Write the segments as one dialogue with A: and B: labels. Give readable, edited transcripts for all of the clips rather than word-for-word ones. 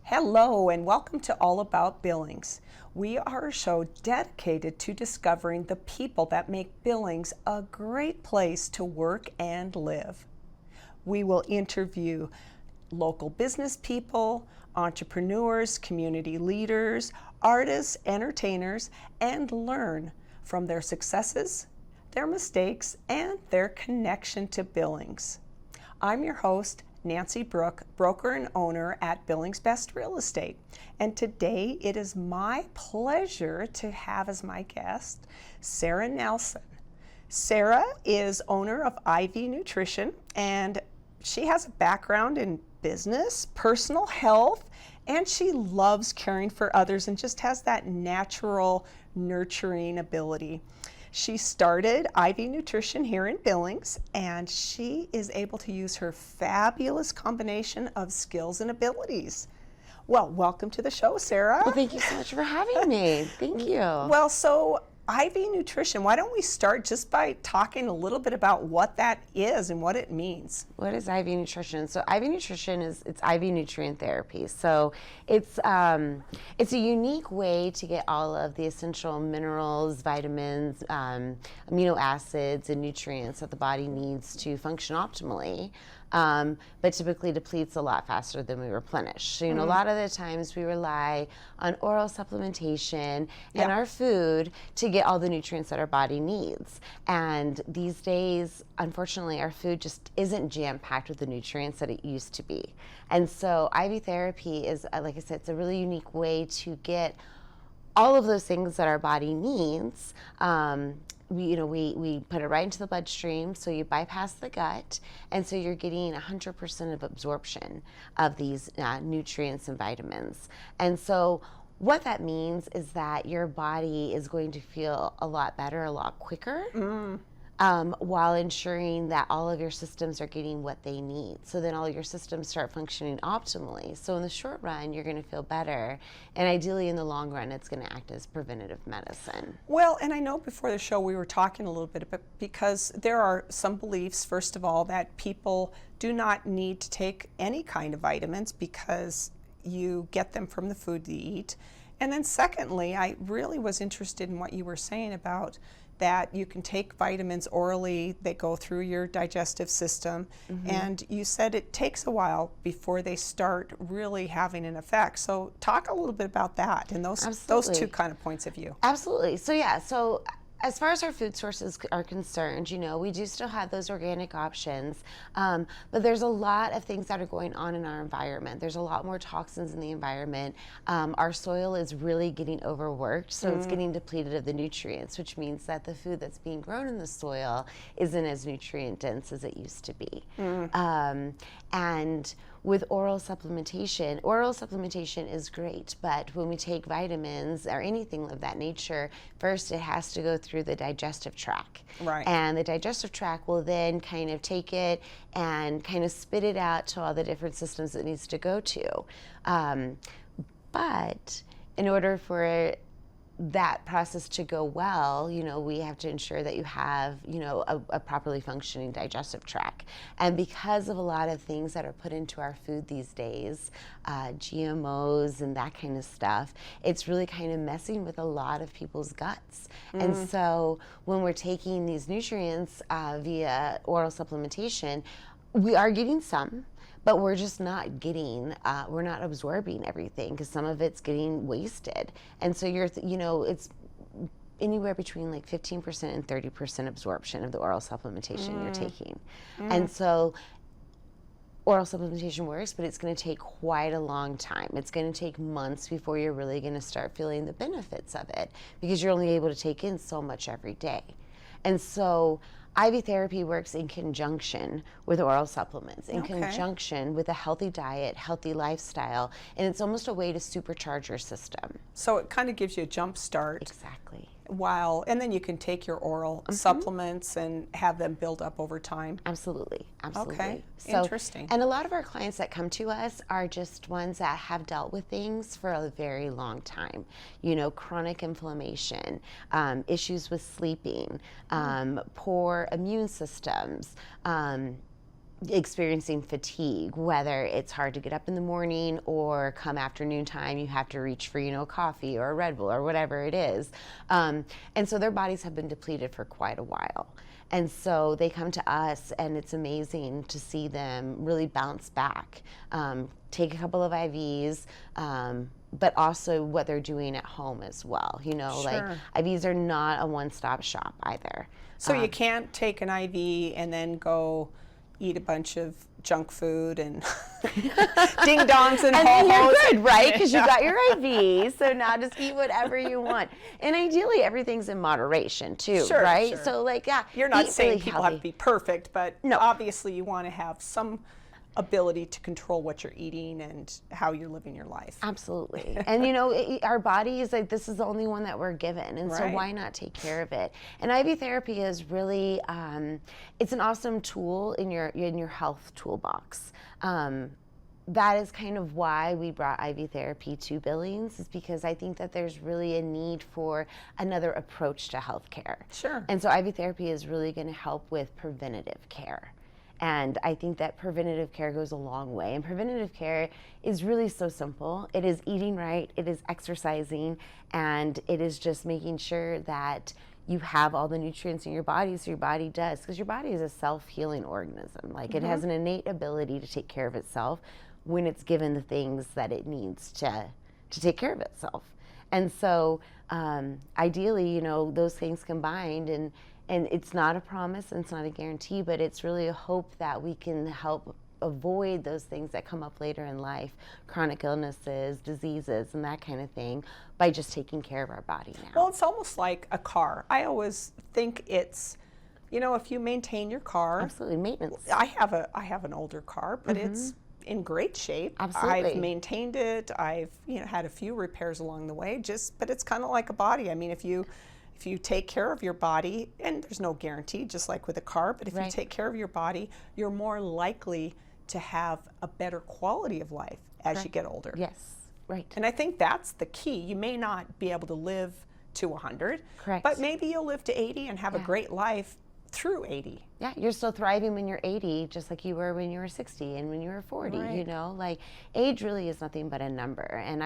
A: Hello and welcome to All About Billings. We are a show dedicated to discovering the people that make Billings a great place to work and live. We will interview local business people, entrepreneurs, community leaders, artists, entertainers, and learn from their successes, their mistakes, and their connection to Billings. I'm your host, Nancy Brook, broker and owner at Billings Best Real Estate. And today it is my pleasure to have as my guest Sara Nelson. Sara is owner of IV Nutrition, and she has a background in business, personal health, and she loves caring for others and just has that natural nurturing ability. She started IV Nutrition here in Billings, and she is able to use her fabulous combination of skills and abilities. Well, welcome to the show, Sara.
B: Well, thank you so much for having me. Thank you.
A: Well, so IV Nutrition, why don't we start just by talking a little bit about what that is and what it means?
B: What is IV Nutrition? So IV Nutrition it's IV nutrient therapy. So it's a unique way to get all of the essential minerals, vitamins, amino acids, and nutrients that the body needs to function optimally. But typically depletes a lot faster than we replenish. So, a lot of the times we rely on oral supplementation and our food to get all the nutrients that our body needs. And these days, unfortunately, our food just isn't jam-packed with the nutrients that it used to be. And so IV therapy is, like I said, it's a really unique way to get all of those things that our body needs. We put it right into the bloodstream, so you bypass the gut, and so you're getting 100% of absorption of these nutrients and vitamins. And so what that means is that your body is going to feel a lot better, a lot quicker, while ensuring that all of your systems are getting what they need. So then all your systems start functioning optimally. So in the short run, you're going to feel better. And ideally, in the long run, it's going to act as preventative medicine.
A: Well, and I know before the show we were talking a little bit about, because there are some beliefs, first of all, that people do not need to take any kind of vitamins because you get them from the food you eat. And then secondly, I really was interested in what you were saying about that you can take vitamins orally, they go through your digestive system, and you said it takes a while before they start really having an effect. So talk a little bit about that and those two kind of points of view.
B: Absolutely. So as far as our food sources are concerned, we do still have those organic options, but there's a lot of things that are going on in our environment. There's a lot more toxins in the environment. Our soil is really getting overworked, so it's getting depleted of the nutrients, which means that the food that's being grown in the soil isn't as nutrient dense as it used to be. And with oral supplementation is great, but when we take vitamins or anything of that nature, first it has to go through the digestive tract.
A: Right.
B: And the digestive tract will then kind of take it and kind of spit it out to all the different systems it needs to go to. But in order for that process to go well, we have to ensure that you have, a properly functioning digestive tract. And because of a lot of things that are put into our food these days, GMOs and that kind of stuff, it's really kind of messing with a lot of people's guts. And so when we're taking these nutrients via oral supplementation, we are getting some, but we're just not getting, we're not absorbing everything because some of it's getting wasted. And so it's anywhere between like 15% and 30% absorption of the oral supplementation you're taking. And so oral supplementation works, but it's going to take quite a long time. It's going to take months before you're really going to start feeling the benefits of it because you're only able to take in so much every day. And so IV therapy works in conjunction with oral supplements, in conjunction with a healthy diet, healthy lifestyle, and it's almost a way to supercharge your system.
A: So it kind of gives you a jump start.
B: Exactly.
A: And then you can take your oral supplements and have them build up over time.
B: Absolutely.
A: Okay,
B: So,
A: interesting.
B: And a lot of our clients that come to us are just ones that have dealt with things for a very long time. Chronic inflammation, issues with sleeping, poor immune systems, experiencing fatigue, whether it's hard to get up in the morning or come afternoon time, you have to reach for, coffee or a Red Bull or whatever it is. And so their bodies have been depleted for quite a while. And so they come to us, and it's amazing to see them really bounce back, take a couple of IVs, but also what they're doing at home as well. Like IVs are not a one-stop shop either.
A: So you can't take an IV and then go eat a bunch of junk food and ding dongs and
B: then you're
A: ho-hos.
B: good, right? Because you got your IV, so now just eat whatever you want. And ideally, everything's in moderation too, right?
A: Sure.
B: So
A: You're not saying
B: really
A: people
B: healthy.
A: have to be perfect, but
B: No.
A: obviously you want to have some ability to control what you're eating and how you're living your life.
B: Absolutely. And our body is like, this is the only one that we're given, and so why not take care of it? And IV therapy is really it's an awesome tool in your health toolbox. That is kind of why we brought IV therapy to Billings, is because I think that there's really a need for another approach to healthcare.
A: Sure.
B: And so IV therapy is really going to help with preventative care. And I think that preventative care goes a long way. And preventative care is really so simple. It is eating right, it is exercising, and it is just making sure that you have all the nutrients in your body, so your body does. Because your body is a self-healing organism. Like, it has an innate ability to take care of itself when it's given the things that it needs to take care of itself. And so ideally, those things combined, and it's not a promise and it's not a guarantee, but it's really a hope that we can help avoid those things that come up later in life, chronic illnesses, diseases, and that kind of thing, by just taking care of our body now.
A: Well, it's almost like a car. I always think it's, if you maintain your car.
B: Absolutely, maintenance.
A: I have an older car, but it's in great shape.
B: Absolutely.
A: I've maintained it. I've had a few repairs along the way. But it's kind of like a body. I mean, if you take care of your body, and there's no guarantee, just like with a car, but if you take care of your body, you're more likely to have a better quality of life as you get older.
B: Yes, right.
A: And I think that's the key. You may not be able to live to 100,
B: Correct.
A: but maybe you'll live to 80 and have a great life through 80.
B: Yeah, you're still thriving when you're 80, just like you were when you were 60 and when you were 40.
A: Right.
B: Like, age really is nothing but a number. And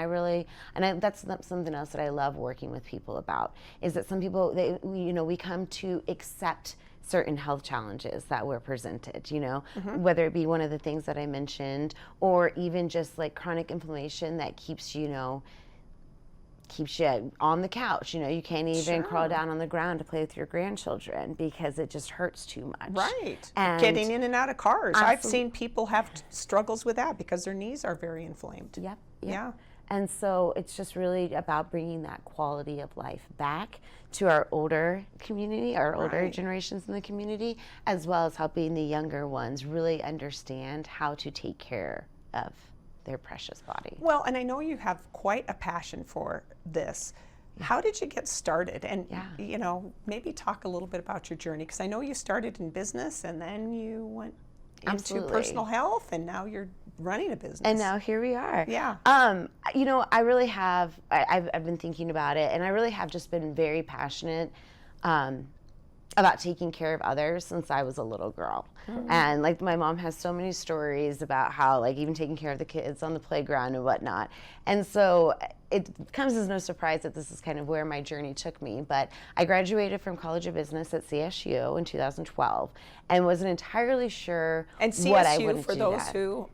B: that's something else that I love working with people about, is that some people, we come to accept certain health challenges that we're presented, whether it be one of the things that I mentioned, or even just like chronic inflammation that keeps you on the couch. You can't even crawl down on the ground to play with your grandchildren because it just hurts too much.
A: Right.
B: And
A: getting in and out of cars.
B: Absolutely.
A: I've seen people have struggles with that because their knees are very inflamed.
B: Yep.
A: Yeah.
B: And so it's just really about bringing that quality of life back to our older community, our older generations in the community, as well as helping the younger ones really understand how to take care of their precious body.
A: Well, and I know you have quite a passion for this. How did you get started? And, maybe talk a little bit about your journey, because I know you started in business and then you went into personal health, and now you're running a business.
B: And now here we are.
A: Yeah.
B: I really have, I've been thinking about it, and I really have just been very passionate about taking care of others since I was a little girl. And like, my mom has so many stories about how, like, even taking care of the kids on the playground and whatnot. And so it comes as no surprise that this is kind of where my journey took me. But I graduated from College of Business at CSU in 2012 and wasn't entirely sure what I wanted to do.
A: And CSU, for those who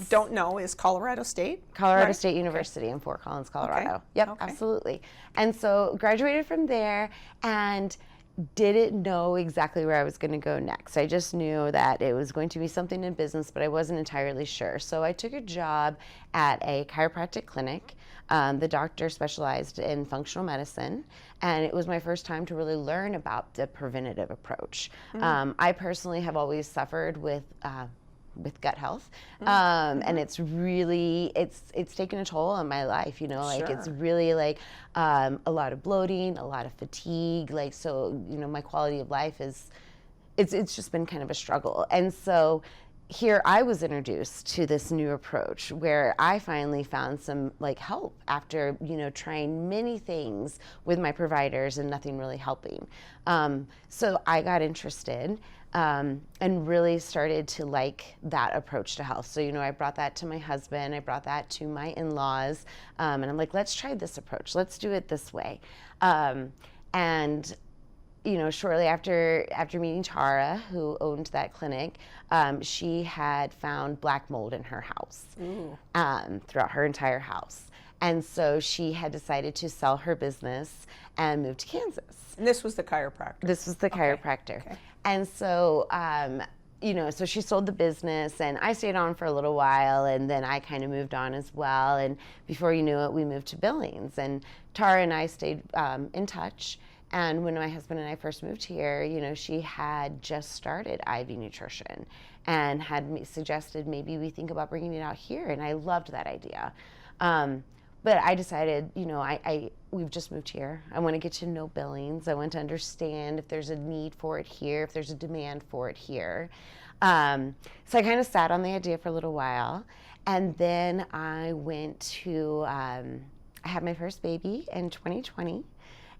A: don't know, is Colorado State?
B: Colorado State University in Fort Collins, Colorado.
A: Okay.
B: Yep, absolutely. And so graduated from there and didn't know exactly where I was going to go next. I just knew that it was going to be something in business, but I wasn't entirely sure. So I took a job at a chiropractic clinic. The doctor specialized in functional medicine, and it was my first time to really learn about the preventative approach. I personally have always suffered with gut health, and it's really it's taken a toll on my life. It's really like a lot of bloating, a lot of fatigue. My quality of life is it's just been kind of a struggle. And so here I was introduced to this new approach where I finally found some like help after, trying many things with my providers and nothing really helping. So I got interested and really started to like that approach to health. So, I brought that to my husband, I brought that to my in-laws, and I'm like, let's try this approach. Let's do it this way. And shortly after meeting Tara, who owned that clinic, she had found black mold in her house, throughout her entire house. And so she had decided to sell her business and move to Kansas.
A: And this was the chiropractor?
B: This was the chiropractor. Okay. And so, so she sold the business, and I stayed on for a little while, and then I kind of moved on as well. And before you knew it, we moved to Billings. And Tara and I stayed in touch. And when my husband and I first moved here, she had just started IV nutrition and had suggested maybe we think about bringing it out here. And I loved that idea. But I decided, we've just moved here. I want to get to know Billings. I want to understand if there's a need for it here, if there's a demand for it here. So I kind of sat on the idea for a little while. And then I went to, I had my first baby in 2020.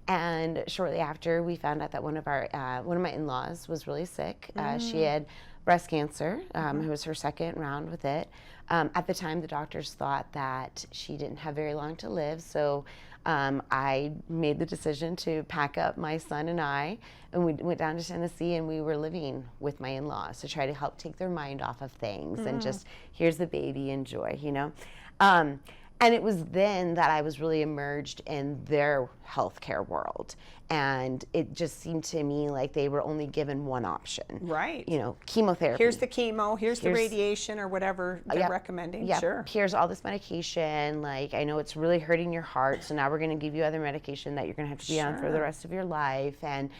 B: And shortly after, we found out that one of my in-laws was really sick. She had breast cancer. It was her second round with it. At the time, the doctors thought that she didn't have very long to live. So I made the decision to pack up my son and I, and we went down to Tennessee, and we were living with my in-laws to try to help take their mind off of things and just, here's the baby, enjoy, And it was then that I was really immersed in their healthcare world. And it just seemed to me like they were only given one option.
A: Right.
B: Chemotherapy.
A: Here's the chemo, here's the radiation or whatever they're recommending.
B: Yeah.
A: Sure.
B: Here's all this medication. Like, I know it's really hurting your heart, so now we're going to give you other medication that you're going to have to be on for the rest of your life. And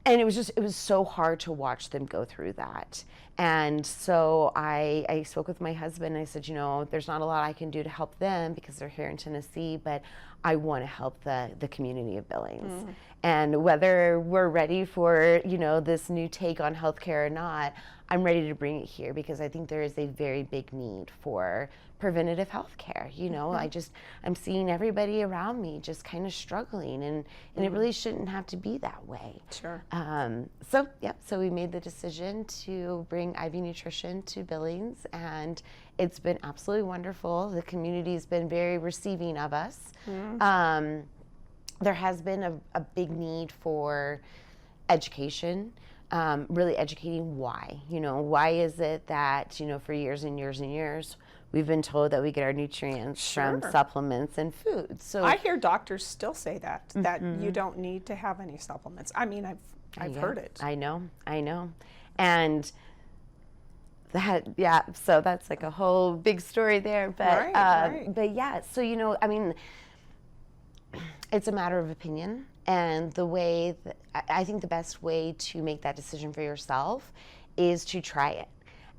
B: it was so hard to watch them go through that. And so I spoke with my husband, and I said, there's not a lot I can do to help them because they're here in Tennessee, but I want to help the community of Billings. And whether we're ready for, this new take on healthcare or not, I'm ready to bring it here because I think there is a very big need for preventative health care. I'm seeing everybody around me just kind of struggling, and it really shouldn't have to be that way.
A: Sure.
B: So we made the decision to bring IV nutrition to Billings, and it's been absolutely wonderful. The community's been very receiving of us. There has been a big need for education. Really educating why. Why is it that, for years and years and years, we've been told that we get our nutrients from supplements and food. So
A: I hear doctors still say that you don't need to have any supplements. I mean, I've heard it.
B: I know. And so that's like a whole big story there. But, but yeah, so, it's a matter of opinion. And the way I think the best way to make that decision for yourself is to try it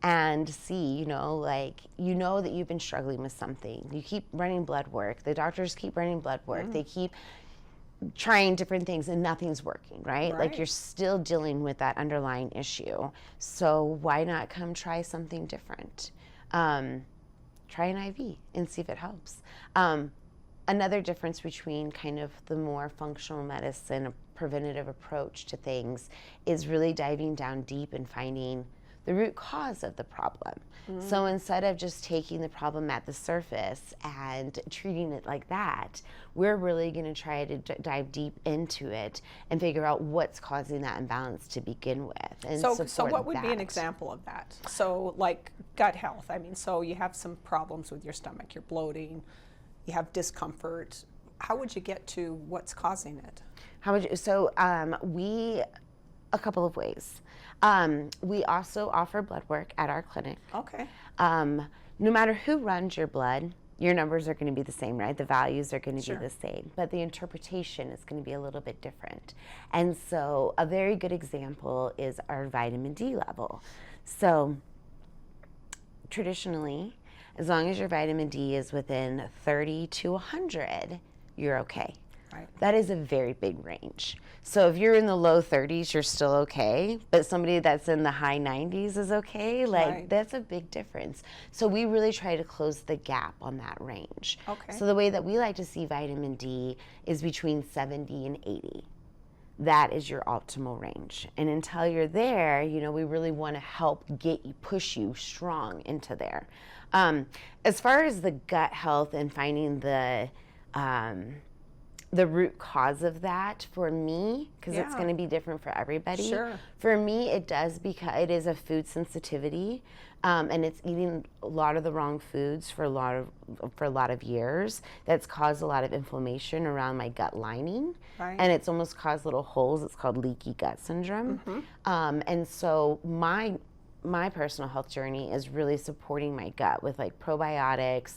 B: and see, that you've been struggling with something. You keep running blood work. The doctors keep running blood work. They keep trying different things and nothing's working, right? Like you're still dealing with that underlying issue. So why not come try something different? Try an IV and see if it helps. Another difference between kind of the more functional medicine, preventative approach to things is really diving down deep and finding the root cause of the problem. So instead of just taking the problem at the surface and treating it like that, we're really going to try to dive deep into it and figure out what's causing that imbalance to begin with. And
A: so what would be an example of that? So like gut health. I mean, so you have some problems with your stomach, you're bloating, you have discomfort. How would you get to what's causing it?
B: A couple of ways. We also offer blood work at our clinic.
A: Okay.
B: No matter who runs your blood, your numbers are going to be the same, right? The values are going to be the same, but the interpretation is going to be a little bit different. And so a very good example is our vitamin D level. So traditionally, as long as your vitamin D is within 30 to 100, you're okay.
A: Right.
B: That is a very big range. So if you're in the low 30s, you're still okay, but somebody that's in the high 90s is okay. Like,
A: Right.
B: that's a big difference. So we really try to close the gap on that range.
A: Okay.
B: So the way that we like to see vitamin D is between 70 and 80. That is your optimal range. And until you're there, you know, we really want to help get you, push you strong into there. As far as the gut health and finding the root cause of that, for me, because it's going to be different for everybody.
A: Sure.
B: For me, it does, because it is a food sensitivity, and it's eating a lot of the wrong foods for a lot of years. That's caused a lot of inflammation around my gut lining,
A: Right.
B: and it's almost caused little holes. It's called leaky gut syndrome. And so my personal health journey is really supporting my gut with like probiotics,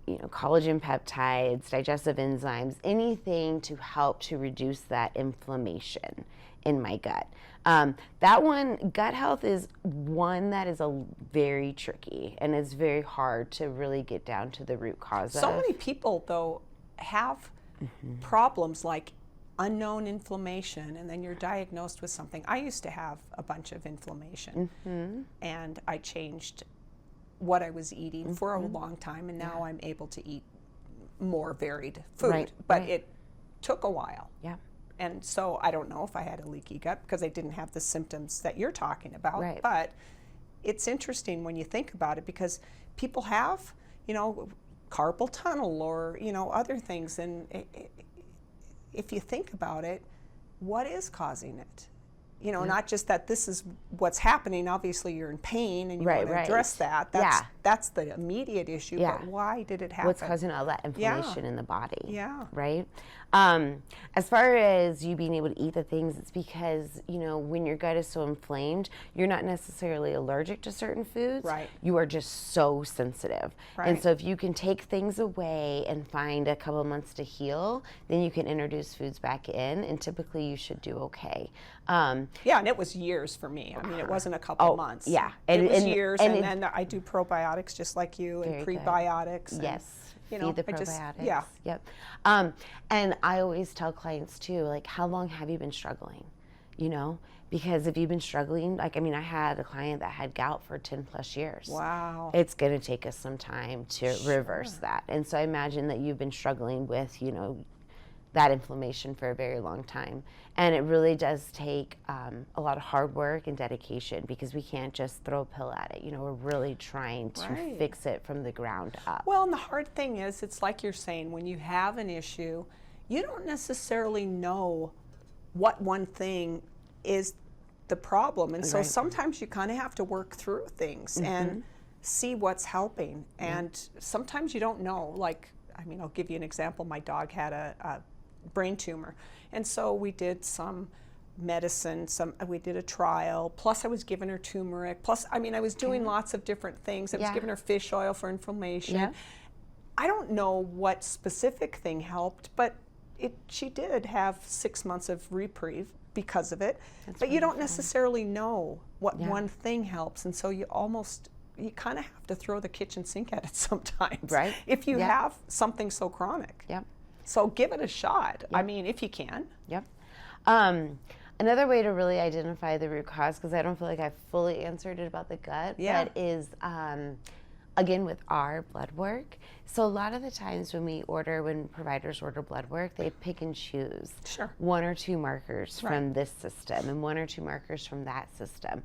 B: you know, collagen peptides, digestive enzymes, anything to help to reduce that inflammation in my gut. That one, gut health, is one that is very tricky, and it's very hard to really get down to the root cause
A: So
B: of.
A: many people, though, have problems like unknown inflammation, and then you're diagnosed with something. I used to have a bunch of inflammation, and I changed what I was eating for a long time, and now I'm able to eat more varied food.
B: Right,
A: But
B: right.
A: it took a while.
B: Yeah.
A: And so I don't know if I had a leaky gut because I didn't have the symptoms that you're talking about.
B: Right.
A: But it's interesting when you think about it, because people have, you know, carpal tunnel or, you know, other things. And if you think about it, what is causing it? You know, not just that this is what's happening. Obviously, you're in pain and you want to address that. That's the immediate issue.
B: Yeah.
A: But why did it happen?
B: What's causing all that inflammation in the body?
A: Yeah.
B: Right? As far as you being able to eat the things, it's because, you know, when your gut is so inflamed, you're not necessarily allergic to certain foods.
A: Right.
B: You are just so sensitive.
A: Right.
B: And so if you can take things away and find a couple of months to heal, then you can introduce foods back in, and typically you should do okay.
A: Yeah, and it was years for me. I mean, it wasn't a couple months.
B: yeah.
A: It was years, and
B: it-
A: then I do probiotics just like you, and
B: Very good.
A: prebiotics. And,
B: Yes.
A: you know,
B: Feed the
A: I just-
B: probiotics.
A: yeah.
B: Yep. And I always tell clients too, like, how long have you been struggling? You know, because if you've been struggling, like, I mean, I had a client that had gout for 10 plus years.
A: Wow.
B: It's going to take us some time to reverse that. And so I imagine that you've been struggling with, you know, that inflammation for a very long time. And it really does take a lot of hard work and dedication, because we can't just throw a pill at it. You know, we're really trying to
A: Right.
B: fix it from the ground up.
A: Well, and the hard thing is, it's like you're saying, when you have an issue, you don't necessarily know what one thing is the problem. And so
B: Right.
A: sometimes you kind of have to work through things and see what's helping. And sometimes you don't know. Like, I mean, I'll give you an example. My dog had a brain tumor. And so we did some medicine, we did a trial, plus I was giving her turmeric, plus, I mean, I was doing lots of different things. I was giving her fish oil for inflammation.
B: Yeah.
A: I don't know what specific thing helped, but she did have 6 months of reprieve because of it. But you don't necessarily know what one thing helps, and so you kind of have to throw the kitchen sink at it sometimes.
B: Right.
A: If you have something so chronic.
B: Yep.
A: So give it a shot. I mean, if you can.
B: Yep. Another way to really identify the root cause, because I don't feel like I've fully answered it about the gut, but is again with our blood work. So a lot of the times when providers order blood work, they pick and choose one or two markers from this system and one or two markers from that system.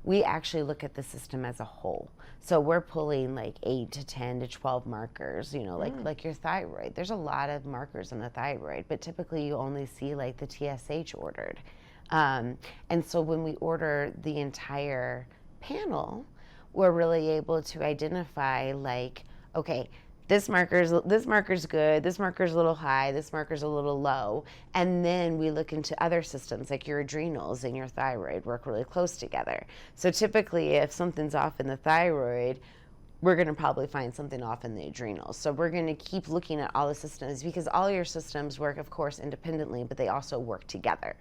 B: We actually look at the system as a whole. So we're pulling like 8 to 10 to 12 markers, you know, like your thyroid. There's a lot of markers in the thyroid, but typically you only see like the TSH ordered. And so when we order the entire panel, we're really able to identify, like, okay, this marker's good, this marker's a little high, this marker's a little low, and then we look into other systems, like your adrenals and your thyroid work really close together. So typically, if something's off in the thyroid, we're going to probably find something off in the adrenals. So we're going to keep looking at all the systems, because all your systems work, of course, independently, but they also work together.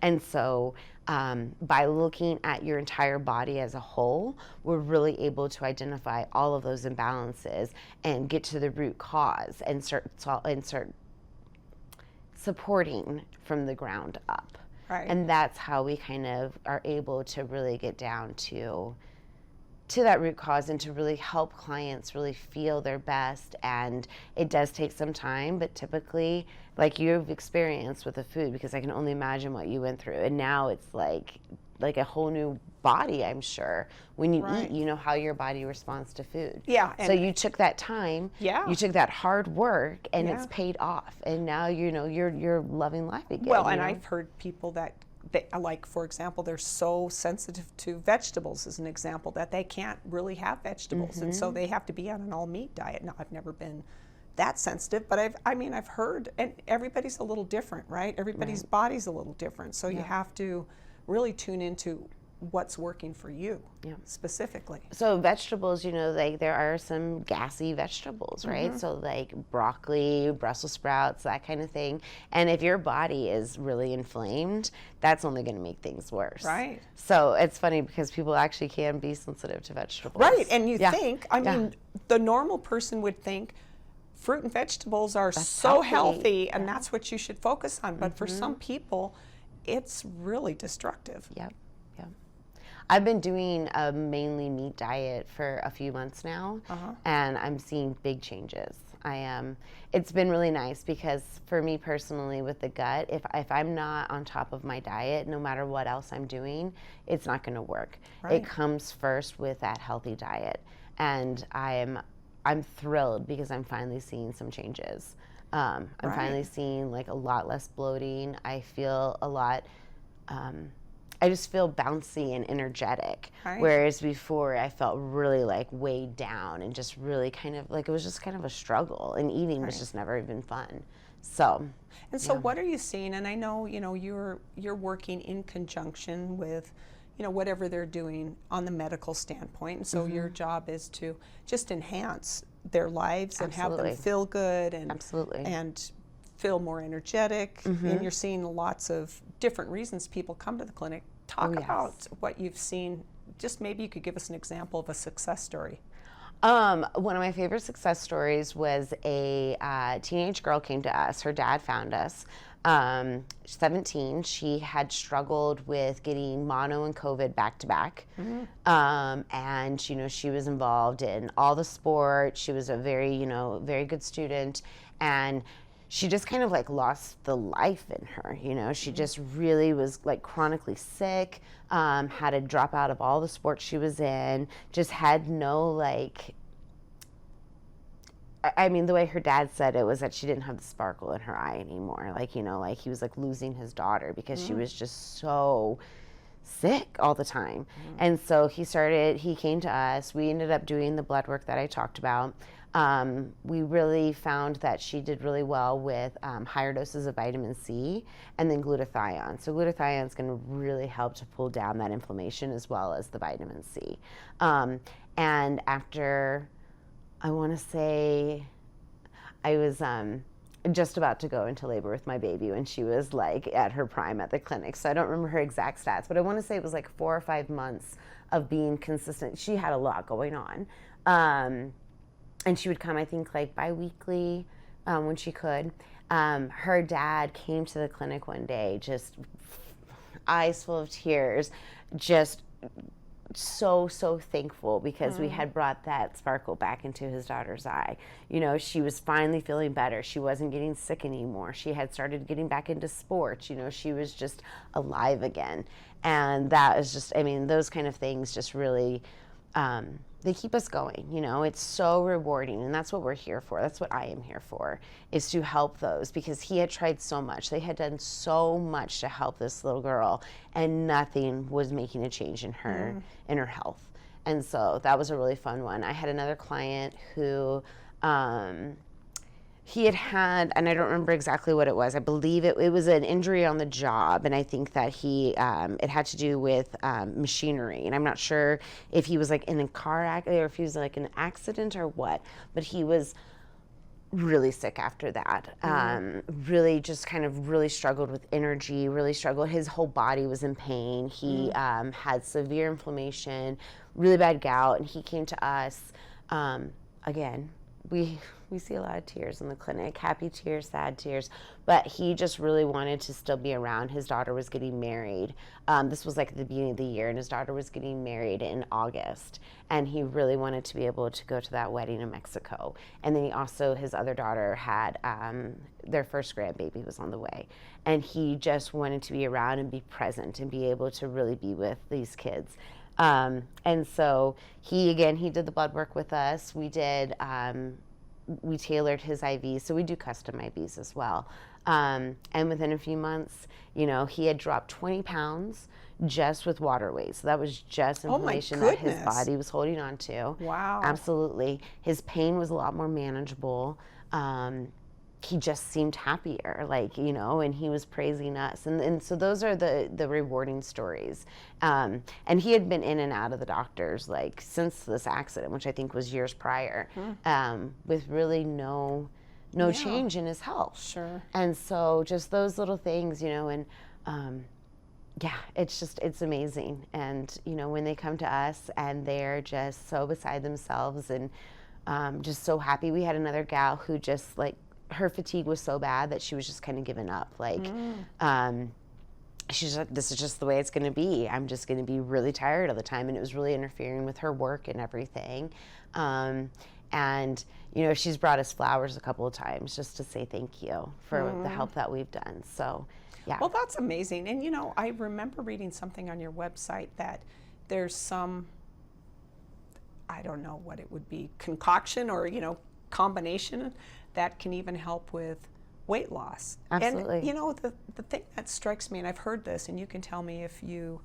B: And so by looking at your entire body as a whole, we're really able to identify all of those imbalances and get to the root cause and start supporting from the ground up.
A: Right.
B: And that's how we kind of are able to really get down to that root cause and to really help clients really feel their best. And it does take some time, but typically, like you've experienced with the food, because I can only imagine what you went through. And now it's like a whole new body, I'm sure. When you eat, you know how your body responds to food.
A: Yeah.
B: So you took that time, you took that hard work, and it's paid off. And now, you know, you're loving life again.
A: Well, and I've heard people that, like, for example, they're so sensitive to vegetables, as an example, that they can't really have vegetables. And so they have to be on an all-meat diet. Now, I've never been that sensitive, but I've heard, and everybody's a little different, right? Everybody's body's a little different. So you have to really tune into what's working for you specifically.
B: So vegetables, you know, like there are some gassy vegetables, right? So like broccoli, Brussels sprouts, that kind of thing. And if your body is really inflamed, that's only going to make things worse.
A: Right.
B: So it's funny because people actually can be sensitive to vegetables.
A: Right. And you think, I mean, the normal person would think fruit and vegetables are so healthy and that's what you should focus on. But for some people, it's really destructive.
B: Yep. I've been doing a mainly meat diet for a few months now, and I'm seeing big changes. It's been really nice because for me personally with the gut, if I'm not on top of my diet, no matter what else I'm doing, it's not going to work. It comes first with that healthy diet, and I'm thrilled because I'm finally seeing some changes. I'm finally seeing like a lot less bloating. I feel a lot. I just feel bouncy and energetic. Whereas before I felt really like weighed down and just really kind of like it was just kind of a struggle, and eating was just never even fun. So.
A: And so what are you seeing? And I know, you know, you're working in conjunction with, you know, whatever they're doing on the medical standpoint. And so your job is to just enhance their lives and have them feel good and feel more energetic. And you're seeing lots of different reasons people come to the clinic. Talk about what you've seen. Just maybe you could give us an example of a success story.
B: One of my favorite success stories was a teenage girl came to us. Her dad found us. 17. She had struggled with getting mono and COVID back to back. And, you know, she was involved in all the sports. She was a very good student. And she just kind of like lost the life in her, you know. She just really was like chronically sick, had to drop out of all the sports she was in, just had no like, I mean, the way her dad said it was that she didn't have the sparkle in her eye anymore. Like, you know, like he was like losing his daughter because she was just so sick all the time. And so he came to us. We ended up doing the blood work that I talked about. We really found that she did really well with higher doses of vitamin C and then glutathione. So glutathione is going to really help to pull down that inflammation as well as the vitamin C. And after, I want to say, I was just about to go into labor with my baby when she was like at her prime at the clinic. So I don't remember her exact stats, but I want to say it was like 4 or 5 months of being consistent. She had a lot going on. And she would come, I think, like bi-weekly when she could. Her dad came to the clinic one day, just eyes full of tears, just so thankful because we had brought that sparkle back into his daughter's eye. You know, she was finally feeling better. She wasn't getting sick anymore. She had started getting back into sports. You know, she was just alive again. And that is just, I mean, those kind of things just really... they keep us going, you know. It's so rewarding, and that's what we're here for. That's what I am here for, is to help those, because he had tried so much. They had done so much to help this little girl, and nothing was making a change in her health. And so that was a really fun one. I had another client who he had, and I don't remember exactly what it was. I believe it was an injury on the job, and I think that it had to do with machinery. And I'm not sure if he was like in a car accident or if he was like in an accident or what, but he was really sick after that. Really just kind of really struggled with energy, really struggled. His whole body was in pain. He had severe inflammation, really bad gout, and he came to us. Again, we see a lot of tears in the clinic, happy tears, sad tears, but he just really wanted to still be around. His daughter was getting married. This was like at the beginning of the year, and his daughter was getting married in August, and he really wanted to be able to go to that wedding in Mexico. And then he also, his other daughter had their first grandbaby was on the way, and he just wanted to be around and be present and be able to really be with these kids. And so he did the blood work with us. We tailored his IV, so we do custom IVs as well. And within a few months, he had dropped 20 pounds just with water weight. So that was just inflammation that his body was holding on to.
A: Wow.
B: Absolutely. His pain was a lot more manageable. He just seemed happier, and he was praising us. And so those are the rewarding stories. And he had been in and out of the doctors, since this accident, which I think was years prior, with really no change in his health.
A: Sure.
B: And so just those little things, and it's amazing. And, when they come to us and they're just so beside themselves and just so happy. We had another gal who just her fatigue was so bad that she was just kind of giving up. She's like, this is just the way it's going to be. I'm just going to be really tired all the time. And it was really interfering with her work and everything. And, she's brought us flowers a couple of times just to say thank you for the help that we've done. So, yeah.
A: Well, that's amazing. And, I remember reading something on your website that there's some, I don't know what it would be, concoction or, combination that can even help with weight loss.
B: Absolutely.
A: And the thing that strikes me, and I've heard this, and you can tell me if you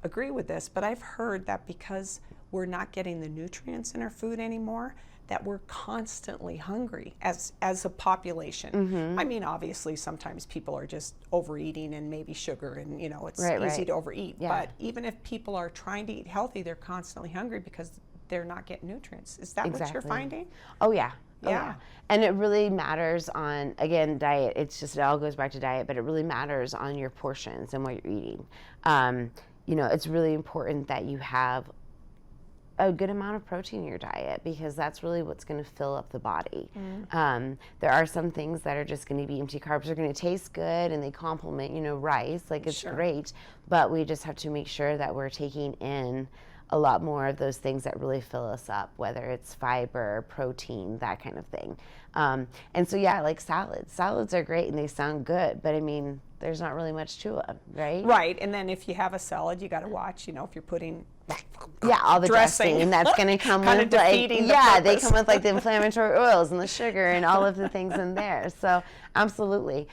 A: agree with this, but I've heard that because we're not getting the nutrients in our food anymore, that we're constantly hungry as a population. I mean, obviously sometimes people are just overeating and maybe sugar and it's easy to overeat.
B: Yeah.
A: But even if people are trying to eat healthy, they're constantly hungry because they're not getting nutrients. Is that what you're finding?
B: Oh, yeah.
A: Yeah.
B: And it really matters on, again, diet. It all goes back to diet, but it really matters on your portions and what you're eating. It's really important that you have a good amount of protein in your diet because that's really what's going to fill up the body. There are some things that are just going to be empty carbs. They're going to taste good and they complement, rice. It's great, but we just have to make sure that we're taking in a lot more of those things that really fill us up, whether it's fiber, protein, that kind of thing. And so, salads. Salads are great and they sound good, but I mean, there's not really much to them, right?
A: Right, and then if you have a salad, you got to watch, if you're putting
B: all the dressing that's going to come
A: kind
B: with
A: of defeating the
B: they
A: purpose.
B: come with the inflammatory oils and the sugar and all of the things in there. So absolutely.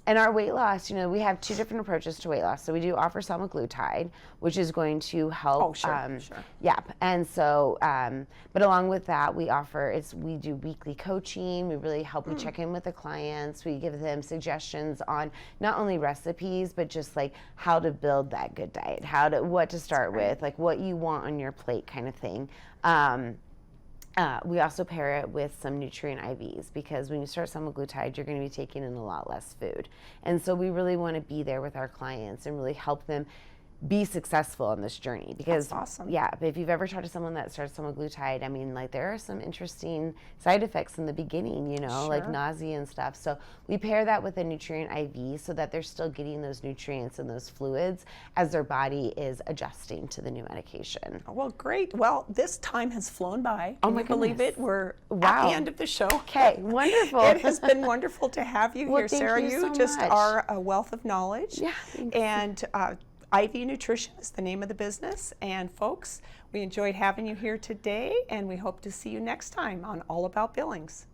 B: And our weight loss, we have two different approaches to weight loss. So we do offer semaglutide, which is going to help.
A: Oh, sure.
B: Yeah. And so, but along with that, we do weekly coaching. We really help. We check in with the clients. We give them suggestions on not only recipes, but just how to build that good diet, what to start with, what you want on your plate kind of thing. We also pair it with some nutrient IVs because when you start semaglutide, you're going to be taking in a lot less food. And so we really want to be there with our clients and really help them be successful on this journey. Because,
A: that's awesome.
B: Yeah, if you've ever talked to someone that starts semaglutide, I mean, there are some interesting side effects in the beginning, like nausea and stuff. So we pair that with a nutrient IV so that they're still getting those nutrients and those fluids as their body is adjusting to the new medication.
A: Well, great. Well, this time has flown by.
B: Oh,
A: Can
B: my
A: you believe
B: goodness.
A: it? We're
B: Wow.
A: at the end of the show.
B: Okay, wonderful.
A: It has been wonderful to have you
B: Well,
A: here,
B: thank
A: Sara.
B: you so
A: just
B: much.
A: are a wealth of knowledge.
B: Yeah, thanks.
A: And IV Nutrition is the name of the business. And folks, we enjoyed having you here today, and we hope to see you next time on All About Billings.